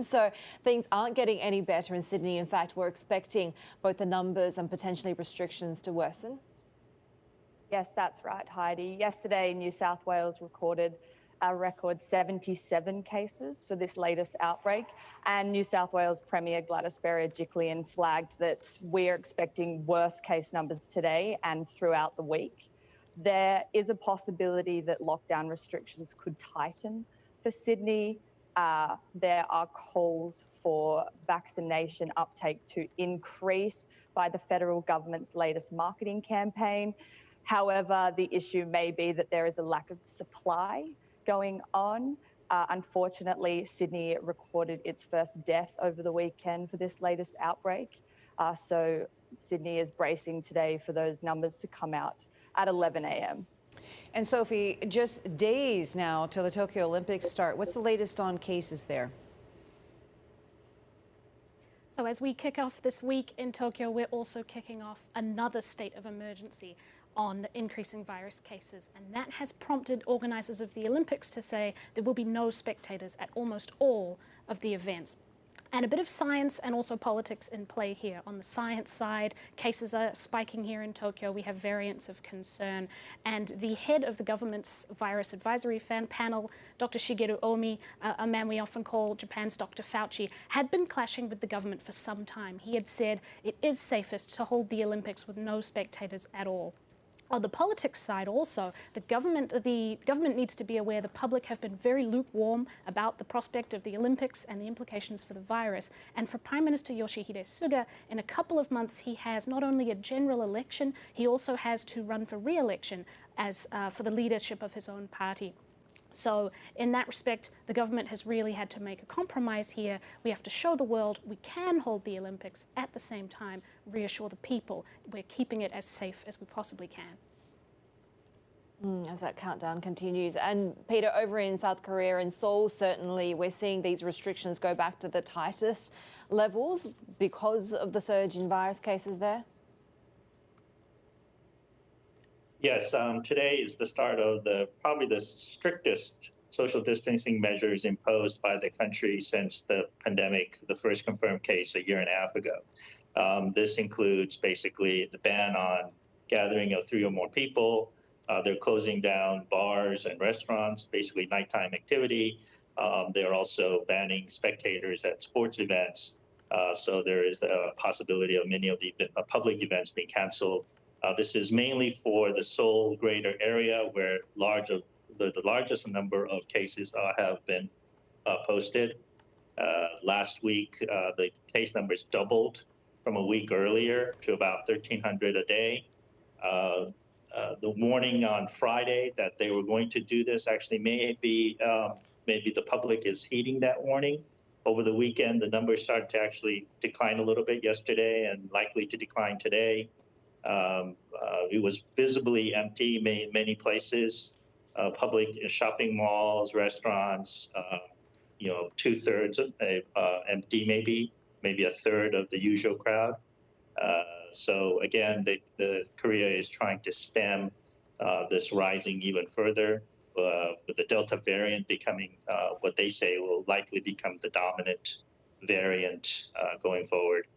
So things aren't getting any better in Sydney. In fact, we're expecting both the numbers and potentially restrictions to worsen. Yes, that's right, Heidi. Yesterday, New South Wales recorded a record 77 cases for this latest outbreak. And New South Wales Premier Gladys Berejiklian flagged that we're expecting worse case numbers today and throughout the week. There is a possibility that lockdown restrictions could tighten for Sydney. There are calls for vaccination uptake to increase by the federal government's latest marketing campaign. However, the issue may be that there is a lack of supply going on. Unfortunately, Sydney recorded its first death over the weekend for this latest outbreak. So Sydney is bracing today for those numbers to come out at 11 a.m. And Sophie, just days now till the Tokyo Olympics start. What's the latest on cases there? So as we kick off this week in Tokyo, we're also kicking off another state of emergency on increasing virus cases. And that has prompted organizers of the Olympics to say there will be no spectators at almost all of the events. And a bit of science and also politics in play here. On the science side, cases are spiking here in Tokyo. We have variants of concern. And the head of the government's virus advisory panel, Dr. Shigeru Omi, a man we often call Japan's Dr. Fauci, had been clashing with the government for some time. He had said it is safest to hold the Olympics with no spectators at all. On the politics side also, the government needs to be aware the public have been very lukewarm about the prospect of the Olympics and the implications for the virus. And for Prime Minister Yoshihide Suga, in a couple of months, he has not only a general election, he also has to run for re-election as for the leadership of his own party. So in that respect, the government has really had to make a compromise here. We have to show the world we can hold the Olympics, at the same time reassure the people we're keeping it as safe as we possibly can. As that countdown continues. And Peter, over in South Korea, in Seoul, certainly we're seeing these restrictions go back to the tightest levels because of the surge in virus cases there. Yes, today is the start of probably the strictest social distancing measures imposed by the country since the pandemic, the first confirmed case a year and a half ago. This includes basically the ban on gathering of 3 or more people. They're closing down bars and restaurants, basically nighttime activity. They're also banning spectators at sports events. So there is the possibility of many of the public events being canceled. This is mainly for the Seoul greater area where the largest number of cases have been posted. Last week, the case numbers doubled from a week earlier to about 1,300 a day. The warning on Friday that they were going to do this actually maybe the public is heeding that warning. Over the weekend, the numbers started to actually decline a little bit yesterday and likely to decline today. It was visibly empty in many places, public shopping malls, restaurants, 2/3 empty, maybe a third of the usual crowd. So again, Korea is trying to stem this rising even further, with the Delta variant becoming what they say will likely become the dominant variant going forward.